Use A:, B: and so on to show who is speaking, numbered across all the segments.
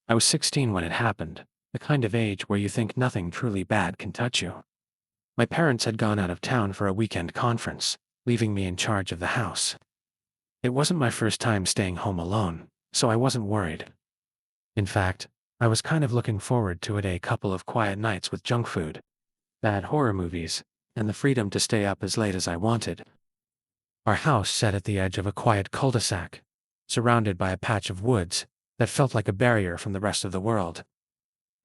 A: I was 16 when it happened, the kind of age where you think nothing truly bad can touch you. My parents had gone out of town for a weekend conference, leaving me in charge of the house. It wasn't my first time staying home alone, so I wasn't worried. In fact, I was kind of looking forward to a couple of quiet nights with junk food, bad horror movies, and the freedom to stay up as late as I wanted. Our house sat at the edge of a quiet cul-de-sac, surrounded by a patch of woods that felt like a barrier from the rest of the world.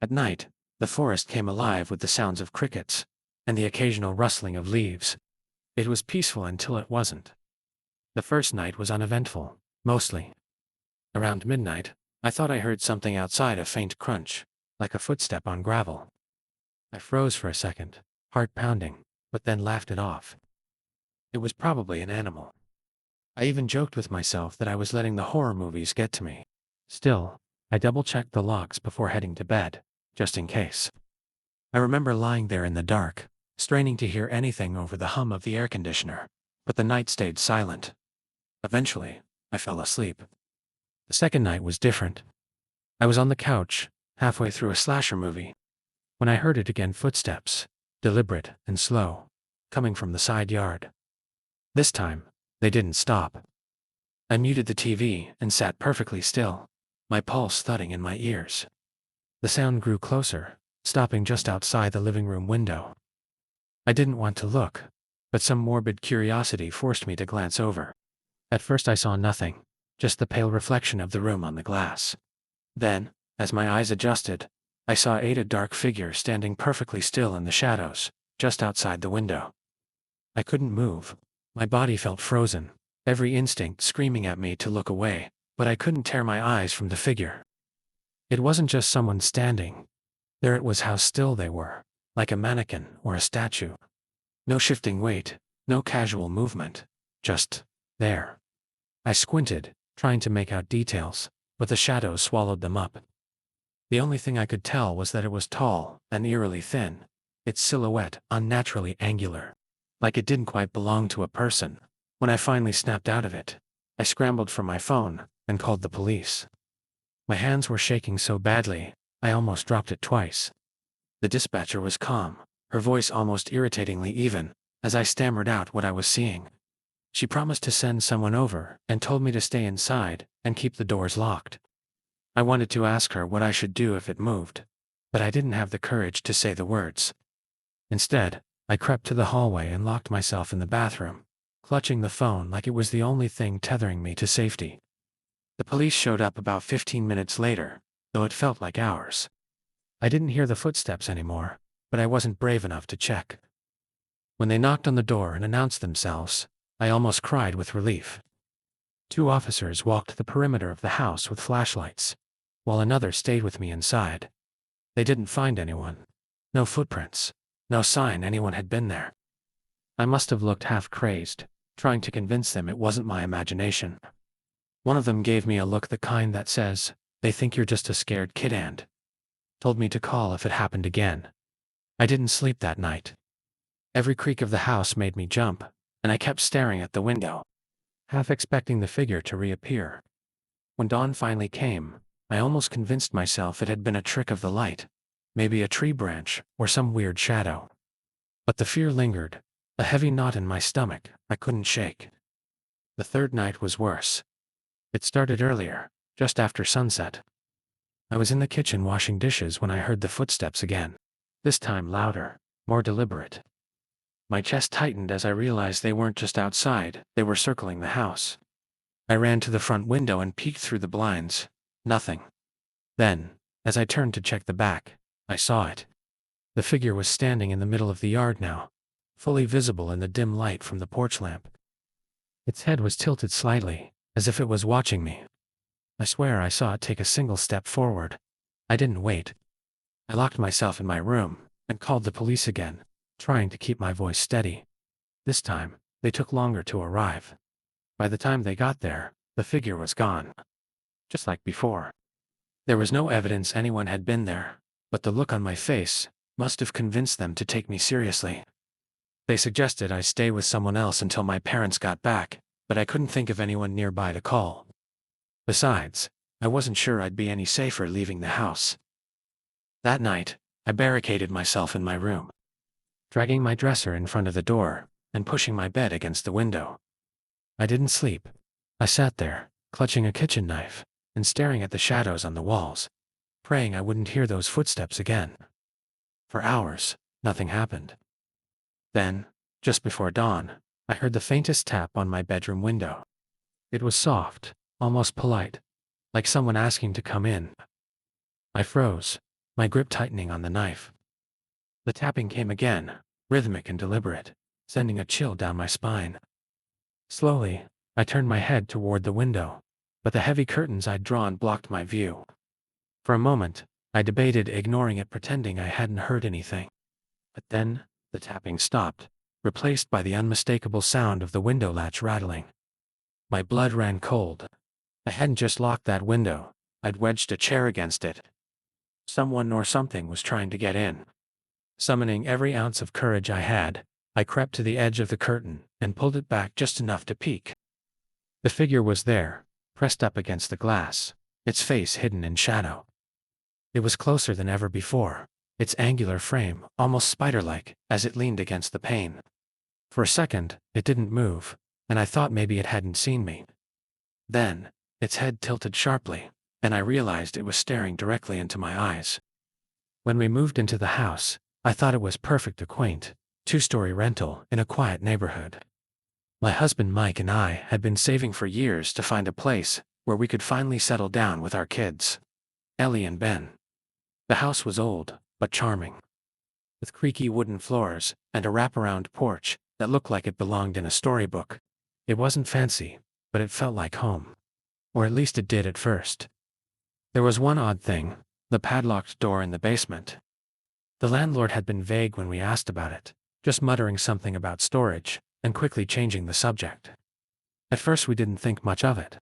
A: At night, the forest came alive with the sounds of crickets and the occasional rustling of leaves. It was peaceful until it wasn't. The first night was uneventful, mostly. Around midnight, I thought I heard something outside, a faint crunch, like a footstep on gravel. I froze for a second, heart pounding, but then laughed it off. It was probably an animal. I even joked with myself that I was letting the horror movies get to me. Still, I double-checked the locks before heading to bed, just in case. I remember lying there in the dark, straining to hear anything over the hum of the air conditioner, but the night stayed silent. Eventually, I fell asleep. The second night was different. I was on the couch, halfway through a slasher movie, when I heard it again, footsteps, deliberate and slow, coming from the side yard. This time, they didn't stop. I muted the TV and sat perfectly still, my pulse thudding in my ears. The sound grew closer, stopping just outside the living room window. I didn't want to look, but some morbid curiosity forced me to glance over. At first I saw nothing, just the pale reflection of the room on the glass. Then, as my eyes adjusted, I saw a dark figure standing perfectly still in the shadows, just outside the window. I couldn't move. My body felt frozen, every instinct screaming at me to look away, but I couldn't tear my eyes from the figure. It wasn't just someone standing. There it was, how still they were, like a mannequin or a statue. No shifting weight, no casual movement, just there. I squinted, trying to make out details, but the shadows swallowed them up. The only thing I could tell was that it was tall and eerily thin, its silhouette unnaturally angular, like it didn't quite belong to a person. When I finally snapped out of it, I scrambled for my phone and called the police. My hands were shaking so badly, I almost dropped it twice. The dispatcher was calm, her voice almost irritatingly even, as I stammered out what I was seeing. She promised to send someone over and told me to stay inside and keep the doors locked. I wanted to ask her what I should do if it moved, but I didn't have the courage to say the words. Instead, I crept to the hallway and locked myself in the bathroom, clutching the phone like it was the only thing tethering me to safety. The police showed up about 15 minutes later, though it felt like hours. I didn't hear the footsteps anymore, but I wasn't brave enough to check. When they knocked on the door and announced themselves, I almost cried with relief. 2 officers walked the perimeter of the house with flashlights, while another stayed with me inside. They didn't find anyone. No footprints. No sign anyone had been there. I must have looked half crazed, trying to convince them it wasn't my imagination. One of them gave me a look, the kind that says, "They think you're just a scared kid," and told me to call if it happened again. I didn't sleep that night. Every creak of the house made me jump, and I kept staring at the window, half expecting the figure to reappear. When dawn finally came, I almost convinced myself it had been a trick of the light, maybe a tree branch or some weird shadow. But the fear lingered, a heavy knot in my stomach I couldn't shake. The third night was worse. It started earlier, just after sunset. I was in the kitchen washing dishes when I heard the footsteps again, this time louder, more deliberate. My chest tightened as I realized they weren't just outside, they were circling the house. I ran to the front window and peeked through the blinds. Nothing. Then, as I turned to check the back, I saw it. The figure was standing in the middle of the yard now, fully visible in the dim light from the porch lamp. Its head was tilted slightly, as if it was watching me. I swear I saw it take a single step forward. I didn't wait. I locked myself in my room and called the police again, trying to keep my voice steady. This time, they took longer to arrive. By the time they got there, the figure was gone. Just like before. There was no evidence anyone had been there, but the look on my face must have convinced them to take me seriously. They suggested I stay with someone else until my parents got back, but I couldn't think of anyone nearby to call. Besides, I wasn't sure I'd be any safer leaving the house. That night, I barricaded myself in my room, dragging my dresser in front of the door and pushing my bed against the window. I didn't sleep. I sat there, clutching a kitchen knife and staring at the shadows on the walls, praying I wouldn't hear those footsteps again. For hours, nothing happened. Then, just before dawn, I heard the faintest tap on my bedroom window. It was soft, almost polite, like someone asking to come in. I froze, my grip tightening on the knife. The tapping came again, rhythmic and deliberate, sending a chill down my spine. Slowly, I turned my head toward the window, but the heavy curtains I'd drawn blocked my view. For a moment, I debated ignoring it, pretending I hadn't heard anything. But then, the tapping stopped, replaced by the unmistakable sound of the window latch rattling. My blood ran cold. I hadn't just locked that window, I'd wedged a chair against it. Someone or something was trying to get in. Summoning every ounce of courage I had, I crept to the edge of the curtain and pulled it back just enough to peek. The figure was there, pressed up against the glass, its face hidden in shadow. It was closer than ever before, its angular frame almost spider-like as it leaned against the pane. For a second, it didn't move, and I thought maybe it hadn't seen me. Then, its head tilted sharply, and I realized it was staring directly into my eyes. When we moved into the house, I thought it was perfect, a quaint, two-story rental in a quiet neighborhood. My husband Mike and I had been saving for years to find a place where we could finally settle down with our kids, Ellie and Ben. The house was old, but charming, with creaky wooden floors and a wraparound porch that looked like it belonged in a storybook. It wasn't fancy, but it felt like home. Or at least it did at first. There was one odd thing, the padlocked door in the basement. The landlord had been vague when we asked about it, just muttering something about storage, and quickly changing the subject. At first we didn't think much of it.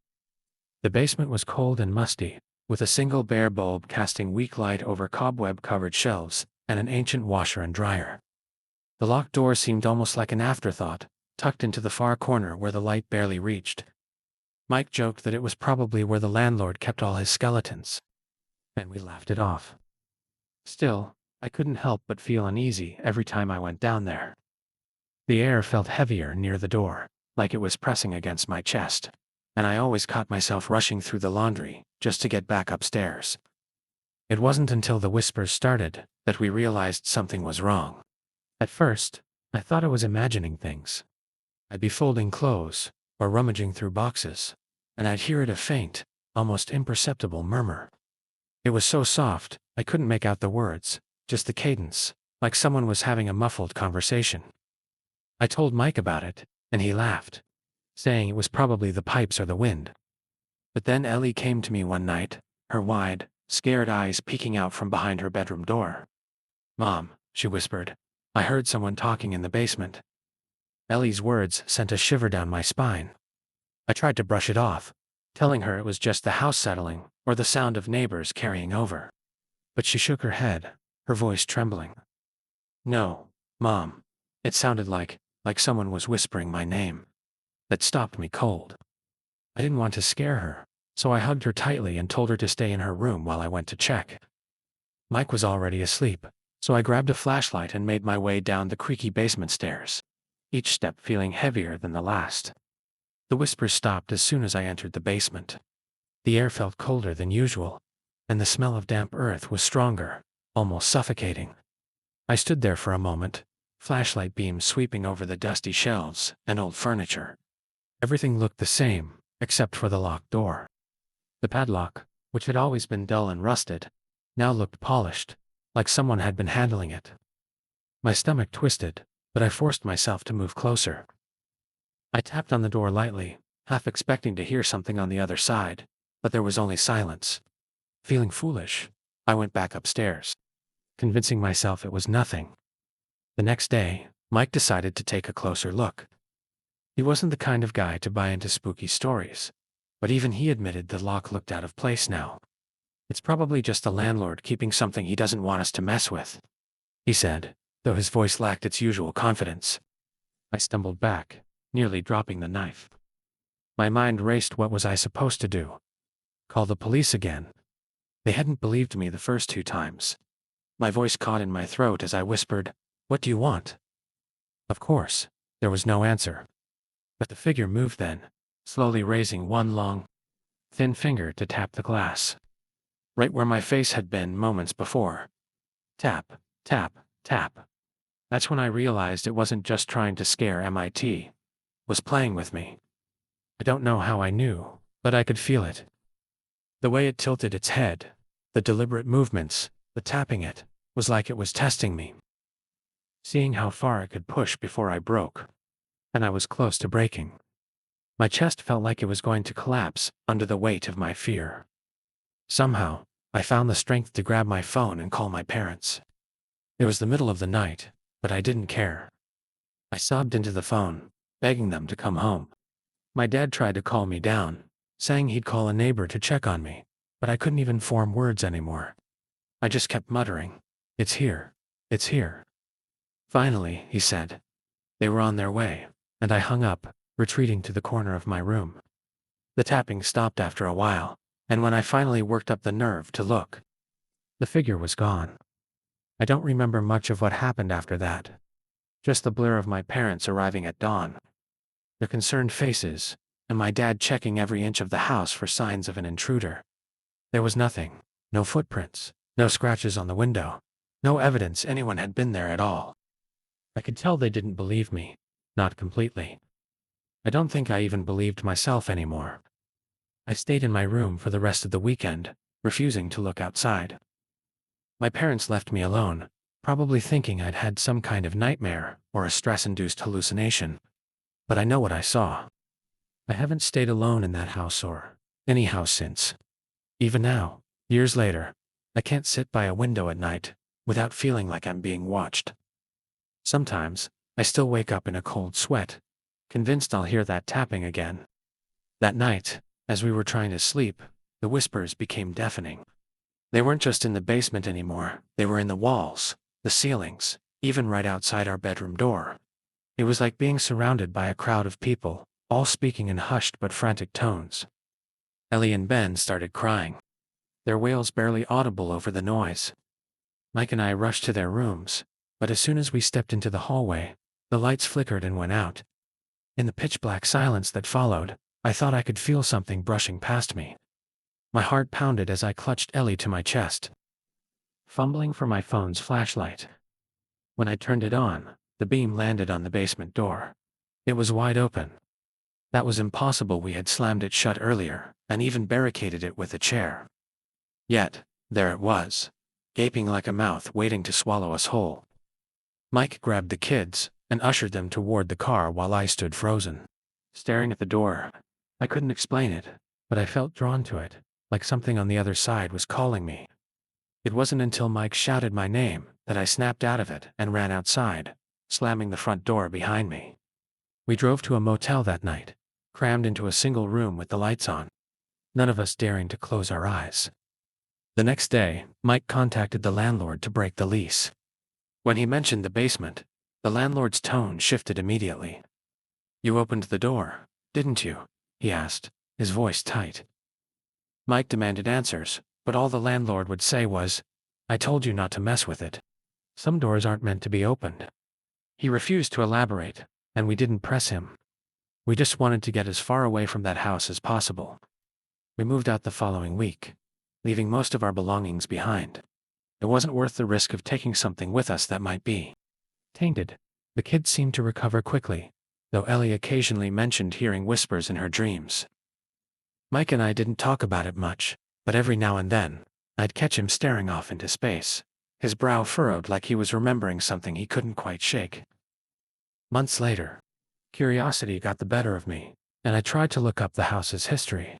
A: The basement was cold and musty, with a single bare bulb casting weak light over cobweb-covered shelves and an ancient washer and dryer. The locked door seemed almost like an afterthought, tucked into the far corner where the light barely reached. Mike joked that it was probably where the landlord kept all his skeletons, and we laughed it off. Still, I couldn't help but feel uneasy every time I went down there. The air felt heavier near the door, like it was pressing against my chest, and I always caught myself rushing through the laundry just to get back upstairs. It wasn't until the whispers started that we realized something was wrong. At first, I thought I was imagining things. I'd be folding clothes or rummaging through boxes, and I'd hear a faint, almost imperceptible murmur. It was so soft, I couldn't make out the words, just the cadence, like someone was having a muffled conversation. I told Mike about it, and he laughed, saying it was probably the pipes or the wind. But then Ellie came to me one night, her wide, scared eyes peeking out from behind her bedroom door. "Mom," she whispered, "I heard someone talking in the basement." Ellie's words sent a shiver down my spine. I tried to brush it off, telling her it was just the house settling or the sound of neighbors carrying over. But she shook her head, her voice trembling. "No, Mom. It sounded like someone was whispering my name." That stopped me cold. I didn't want to scare her, so I hugged her tightly and told her to stay in her room while I went to check. Mike was already asleep, so I grabbed a flashlight and made my way down the creaky basement stairs, each step feeling heavier than the last. The whispers stopped as soon as I entered the basement. The air felt colder than usual, and the smell of damp earth was stronger, almost suffocating. I stood there for a moment, flashlight beams sweeping over the dusty shelves and old furniture. Everything looked the same, except for the locked door. The padlock, which had always been dull and rusted, now looked polished, like someone had been handling it. My stomach twisted, but I forced myself to move closer. I tapped on the door lightly, half expecting to hear something on the other side, but there was only silence. Feeling foolish, I went back upstairs, convincing myself it was nothing. The next day, Mike decided to take a closer look. He wasn't the kind of guy to buy into spooky stories, but even he admitted the lock looked out of place now. "It's probably just the landlord keeping something he doesn't want us to mess with," he said, though his voice lacked its usual confidence. I stumbled back, nearly dropping the knife. My mind raced. What was I supposed to do? Call the police again. They hadn't believed me the first 2 times. My voice caught in my throat as I whispered, "What do you want?" Of course, there was no answer. But the figure moved then, slowly raising one long, thin finger to tap the glass. Right where my face had been moments before. Tap, tap, tap. That's when I realized it wasn't just trying to scare MIT. It was playing with me. I don't know how I knew, but I could feel it. The way it tilted its head, the deliberate movements, the tapping it, was like it was testing me. Seeing how far it could push before I broke. And I was close to breaking. My chest felt like it was going to collapse under the weight of my fear. Somehow, I found the strength to grab my phone and call my parents. It was the middle of the night, but I didn't care. I sobbed into the phone, begging them to come home. My dad tried to calm me down, saying he'd call a neighbor to check on me, but I couldn't even form words anymore. I just kept muttering, "It's here. It's here." Finally, he said. They were on their way, and I hung up, retreating to the corner of my room. The tapping stopped after a while, and when I finally worked up the nerve to look, the figure was gone. I don't remember much of what happened after that. Just the blur of my parents arriving at dawn, their concerned faces, and my dad checking every inch of the house for signs of an intruder. There was nothing, no footprints, no scratches on the window, no evidence anyone had been there at all. I could tell they didn't believe me, not completely. I don't think I even believed myself anymore. I stayed in my room for the rest of the weekend, refusing to look outside. My parents left me alone, probably thinking I'd had some kind of nightmare or a stress-induced hallucination. But I know what I saw. I haven't stayed alone in that house or any house since. Even now, years later, I can't sit by a window at night without feeling like I'm being watched. Sometimes, I still wake up in a cold sweat, convinced I'll hear that tapping again. That night, as we were trying to sleep, the whispers became deafening. They weren't just in the basement anymore, they were in the walls, the ceilings, even right outside our bedroom door. It was like being surrounded by a crowd of people, all speaking in hushed but frantic tones. Ellie and Ben started crying, their wails barely audible over the noise. Mike and I rushed to their rooms, but as soon as we stepped into the hallway, the lights flickered and went out. In the pitch-black silence that followed, I thought I could feel something brushing past me. My heart pounded as I clutched Ellie to my chest, fumbling for my phone's flashlight. When I turned it on, the beam landed on the basement door. It was wide open. That was impossible. We had slammed it shut earlier, and even barricaded it with a chair. Yet, there it was, gaping like a mouth waiting to swallow us whole. Mike grabbed the kids and ushered them toward the car while I stood frozen, staring at the door. I couldn't explain it, but I felt drawn to it, like something on the other side was calling me. It wasn't until Mike shouted my name that I snapped out of it and ran outside, slamming the front door behind me. We drove to a motel that night, crammed into a single room with the lights on, none of us daring to close our eyes. The next day, Mike contacted the landlord to break the lease. When he mentioned the basement, the landlord's tone shifted immediately. "You opened the door, didn't you?" he asked, his voice tight. Mike demanded answers, but all the landlord would say was, "I told you not to mess with it. Some doors aren't meant to be opened." He refused to elaborate, and we didn't press him. We just wanted to get as far away from that house as possible. We moved out the following week, leaving most of our belongings behind. It wasn't worth the risk of taking something with us that might be tainted. The kids seemed to recover quickly, though Ellie occasionally mentioned hearing whispers in her dreams. Mike and I didn't talk about it much, but every now and then, I'd catch him staring off into space, his brow furrowed like he was remembering something he couldn't quite shake. Months later, curiosity got the better of me, and I tried to look up the house's history.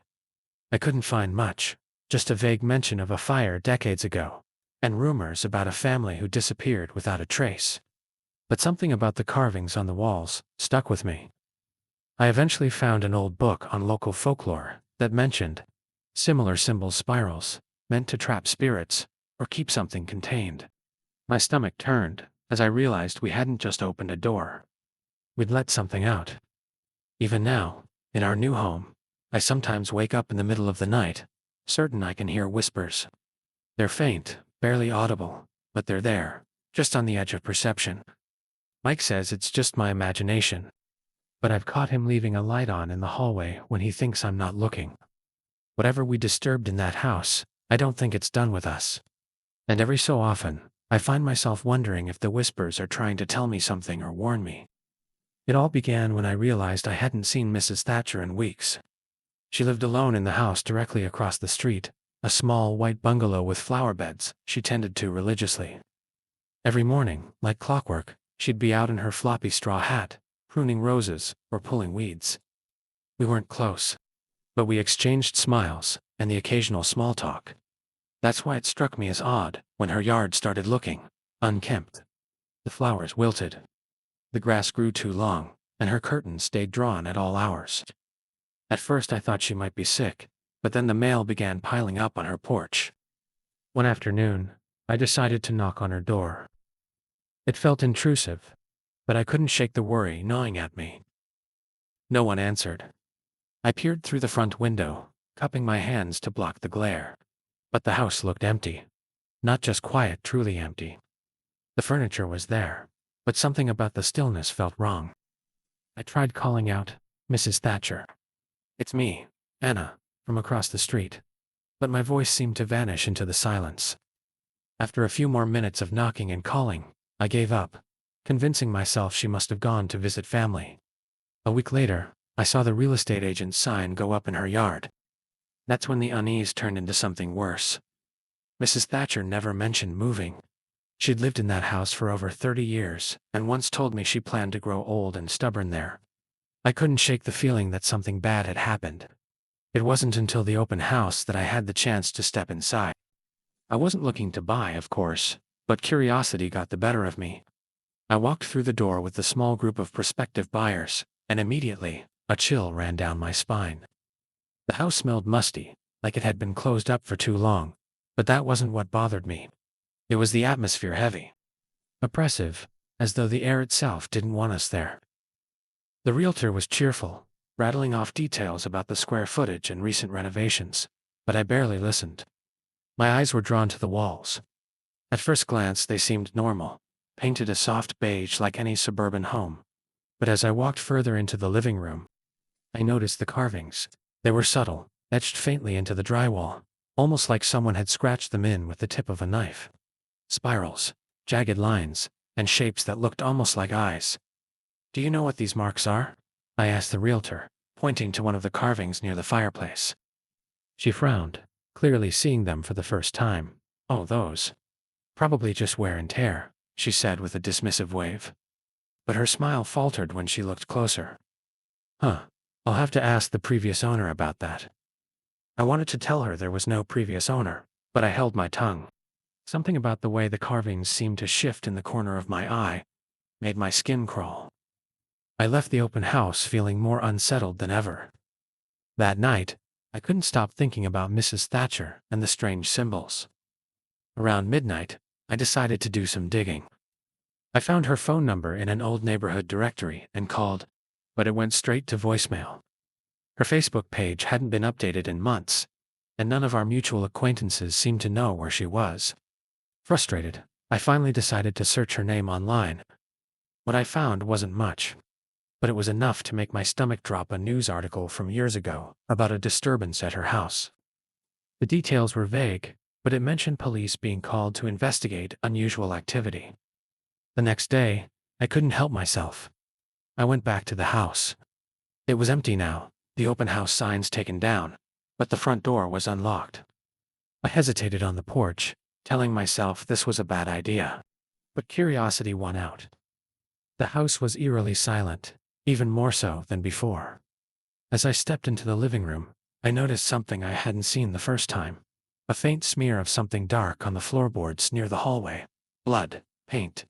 A: I couldn't find much, just a vague mention of a fire decades ago, and rumors about a family who disappeared without a trace. But something about the carvings on the walls stuck with me. I eventually found an old book on local folklore that mentioned similar symbol spirals, meant to trap spirits or keep something contained. My stomach turned as I realized we hadn't just opened a door. We'd let something out. Even now, in our new home, I sometimes wake up in the middle of the night, certain I can hear whispers. They're faint, barely audible, but they're there, just on the edge of perception. Mike says it's just my imagination, but I've caught him leaving a light on in the hallway when he thinks I'm not looking. Whatever we disturbed in that house, I don't think it's done with us. And every so often, I find myself wondering if the whispers are trying to tell me something or warn me. It all began when I realized I hadn't seen Mrs. Thatcher in weeks. She lived alone in the house directly across the street, a small white bungalow with flower beds she tended to religiously. Every morning, like clockwork, she'd be out in her floppy straw hat, pruning roses or pulling weeds. We weren't close, but we exchanged smiles and the occasional small talk. That's why it struck me as odd when her yard started looking unkempt. The flowers wilted. The grass grew too long, and her curtains stayed drawn at all hours. At first I thought she might be sick, but then the mail began piling up on her porch. One afternoon, I decided to knock on her door. It felt intrusive, but I couldn't shake the worry gnawing at me. No one answered. I peered through the front window, cupping my hands to block the glare. But the house looked empty. Not just quiet, truly empty. The furniture was there, but something about the stillness felt wrong. I tried calling out, "Mrs. Thatcher." "It's me, Anna," from across the street. But my voice seemed to vanish into the silence. After a few more minutes of knocking and calling, I gave up, convincing myself she must have gone to visit family. A week later, I saw the real estate agent's sign go up in her yard. That's when the unease turned into something worse. Mrs. Thatcher never mentioned moving. She'd lived in that house for over 30 years, and once told me she planned to grow old and stubborn there. I couldn't shake the feeling that something bad had happened. It wasn't until the open house that I had the chance to step inside. I wasn't looking to buy, of course, but curiosity got the better of me. I walked through the door with the small group of prospective buyers, and immediately, a chill ran down my spine. The house smelled musty, like it had been closed up for too long, but that wasn't what bothered me. It was the atmosphere heavy. Oppressive, as though the air itself didn't want us there. The realtor was cheerful, rattling off details about the square footage and recent renovations, but I barely listened. My eyes were drawn to the walls. At first glance they seemed normal, painted a soft beige like any suburban home. But as I walked further into the living room, I noticed the carvings. They were subtle, etched faintly into the drywall, almost like someone had scratched them in with the tip of a knife. Spirals, jagged lines, and shapes that looked almost like eyes. "Do you know what these marks are?" I asked the realtor, pointing to one of the carvings near the fireplace. She frowned, clearly seeing them for the first time. "Oh, those. Probably just wear and tear," she said with a dismissive wave. But her smile faltered when she looked closer. "Huh. I'll have to ask the previous owner about that." I wanted to tell her there was no previous owner, but I held my tongue. Something about the way the carvings seemed to shift in the corner of my eye made my skin crawl. I left the open house feeling more unsettled than ever. That night, I couldn't stop thinking about Mrs. Thatcher and the strange symbols. Around midnight, I decided to do some digging. I found her phone number in an old neighborhood directory and called, but it went straight to voicemail. Her Facebook page hadn't been updated in months, and none of our mutual acquaintances seemed to know where she was. Frustrated, I finally decided to search her name online. What I found wasn't much, but it was enough to make my stomach drop. A news article from years ago about a disturbance at her house. The details were vague, but it mentioned police being called to investigate unusual activity. The next day, I couldn't help myself. I went back to the house. It was empty now, the open house signs taken down, but the front door was unlocked. I hesitated on the porch, telling myself this was a bad idea. But curiosity won out. The house was eerily silent, even more so than before. As I stepped into the living room, I noticed something I hadn't seen the first time. A faint smear of something dark on the floorboards near the hallway. Blood, paint.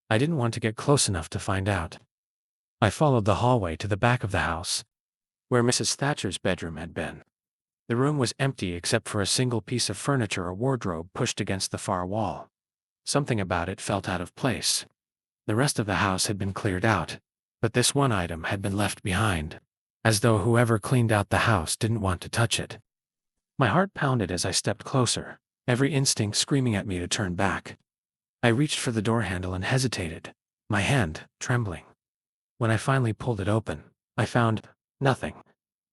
A: I didn't want to get close enough to find out. I followed the hallway to the back of the house, where Mrs. Thatcher's bedroom had been. The room was empty except for a single piece of furniture or wardrobe pushed against the far wall. Something about it felt out of place. The rest of the house had been cleared out, but this one item had been left behind, as though whoever cleaned out the house didn't want to touch it. My heart pounded as I stepped closer, every instinct screaming at me to turn back. I reached for the door handle and hesitated, my hand trembling. When I finally pulled it open, I found nothing.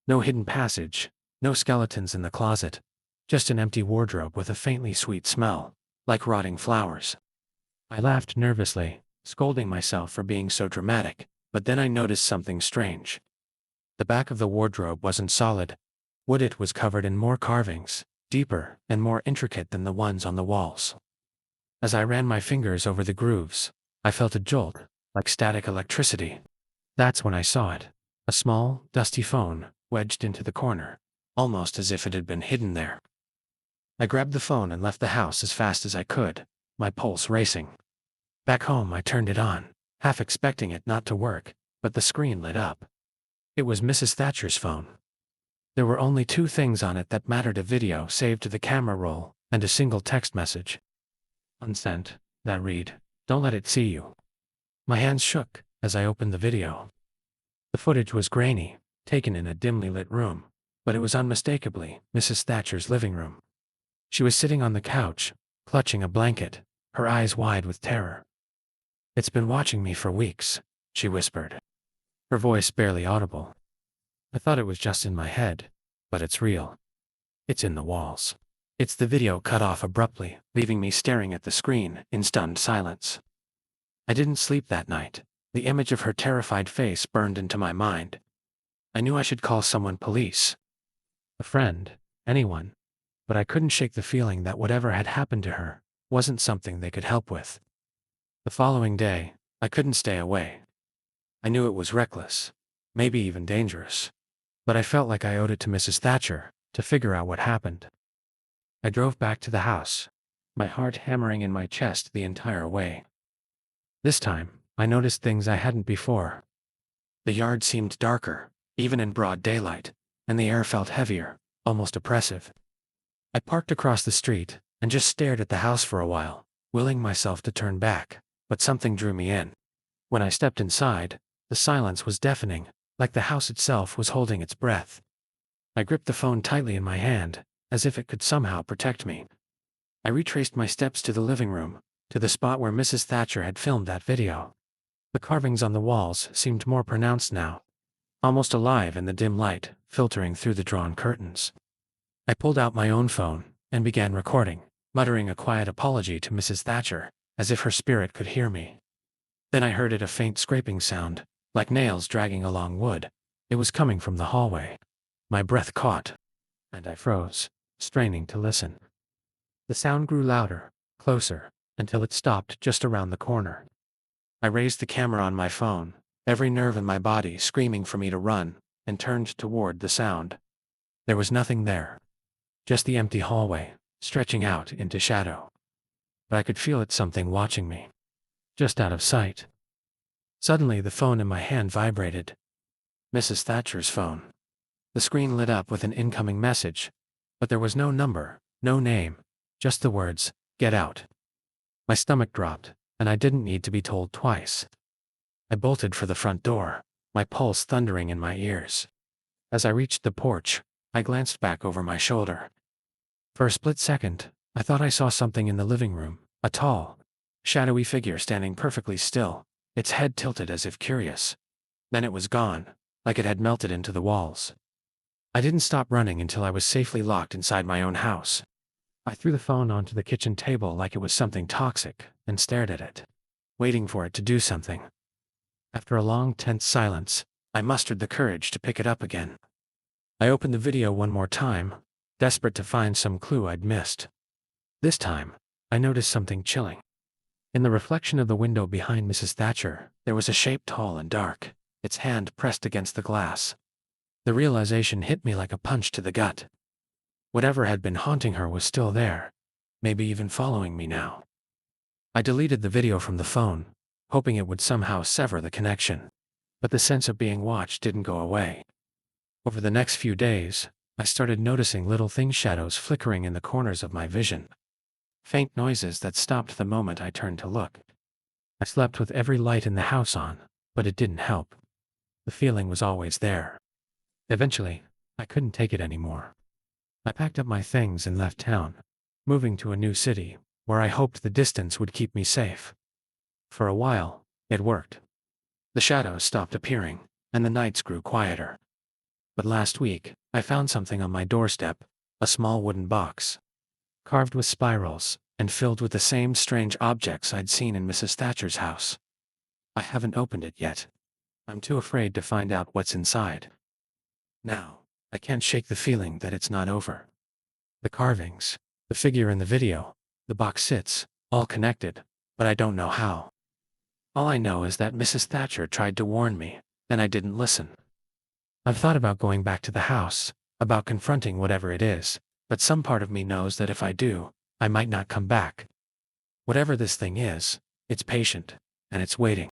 A: No hidden passage, no skeletons in the closet, just an empty wardrobe with a faintly sweet smell, like rotting flowers. I laughed nervously, scolding myself for being so dramatic, but then I noticed something strange. The back of the wardrobe wasn't solid. Wood, it was covered in more carvings, deeper and more intricate than the ones on the walls. As I ran my fingers over the grooves, I felt a jolt, like static electricity. That's when I saw it. A small, dusty phone, wedged into the corner, almost as if it had been hidden there. I grabbed the phone and left the house as fast as I could, my pulse racing. Back home, I turned it on, half expecting it not to work, but the screen lit up. It was Mrs. Thatcher's phone. There were only two things on it that mattered: a video saved to the camera roll, and a single text message. Unsent, that read, "Don't let it see you." My hands shook as I opened the video. The footage was grainy, taken in a dimly lit room, but it was unmistakably Mrs. Thatcher's living room. She was sitting on the couch, clutching a blanket, her eyes wide with terror. "It's been watching me for weeks," she whispered, her voice barely audible. "I thought it was just in my head, but it's real. It's in the walls." The video cut off abruptly, leaving me staring at the screen in stunned silence. I didn't sleep that night. The image of her terrified face burned into my mind. I knew I should call someone: police, a friend, anyone, but I couldn't shake the feeling that whatever had happened to her wasn't something they could help with. The following day, I couldn't stay away. I knew it was reckless, maybe even dangerous, but I felt like I owed it to Mrs. Thatcher to figure out what happened. I drove back to the house, my heart hammering in my chest the entire way. This time, I noticed things I hadn't before. The yard seemed darker, even in broad daylight, and the air felt heavier, almost oppressive. I parked across the street and just stared at the house for a while, willing myself to turn back, but something drew me in. When I stepped inside, the silence was deafening, like the house itself was holding its breath. I gripped the phone tightly in my hand, as if it could somehow protect me. I retraced my steps to the living room, to the spot where Mrs. Thatcher had filmed that video. The carvings on the walls seemed more pronounced now, almost alive in the dim light filtering through the drawn curtains. I pulled out my own phone and began recording, muttering a quiet apology to Mrs. Thatcher, as if her spirit could hear me. Then I heard a faint scraping sound, like nails dragging along wood. It was coming from the hallway. My breath caught, and I froze, straining to listen. The sound grew louder, closer, until it stopped just around the corner. I raised the camera on my phone, every nerve in my body screaming for me to run, and turned toward the sound. There was nothing there. Just the empty hallway, stretching out into shadow. But I could feel it, something watching me, just out of sight. Suddenly the phone in my hand vibrated. Mrs. Thatcher's phone. The screen lit up with an incoming message, but there was no number, no name, just the words, "Get out." My stomach dropped, and I didn't need to be told twice. I bolted for the front door, my pulse thundering in my ears. As I reached the porch, I glanced back over my shoulder. For a split second, I thought I saw something in the living room, a tall, shadowy figure standing perfectly still, its head tilted as if curious. Then it was gone, like it had melted into the walls. I didn't stop running until I was safely locked inside my own house. I threw the phone onto the kitchen table like it was something toxic and stared at it, waiting for it to do something. After a long, tense silence, I mustered the courage to pick it up again. I opened the video one more time, desperate to find some clue I'd missed. This time, I noticed something chilling. In the reflection of the window behind Mrs. Thatcher, there was a shape tall and dark, its hand pressed against the glass. The realization hit me like a punch to the gut. Whatever had been haunting her was still there, maybe even following me now. I deleted the video from the phone, hoping it would somehow sever the connection. But the sense of being watched didn't go away. Over the next few days, I started noticing little shadows flickering in the corners of my vision. Faint noises that stopped the moment I turned to look. I slept with every light in the house on, but it didn't help. The feeling was always there. Eventually, I couldn't take it anymore. I packed up my things and left town, moving to a new city, where I hoped the distance would keep me safe. For a while, it worked. The shadows stopped appearing, and the nights grew quieter. But last week, I found something on my doorstep, a small wooden box, carved with spirals, and filled with the same strange objects I'd seen in Mrs. Thatcher's house. I haven't opened it yet. I'm too afraid to find out what's inside. Now, I can't shake the feeling that it's not over. The carvings, the figure in the video, the box sits, all connected, but I don't know how. All I know is that Mrs. Thatcher tried to warn me, and I didn't listen. I've thought about going back to the house, about confronting whatever it is, but some part of me knows that if I do, I might not come back. Whatever this thing is, it's patient, and it's waiting.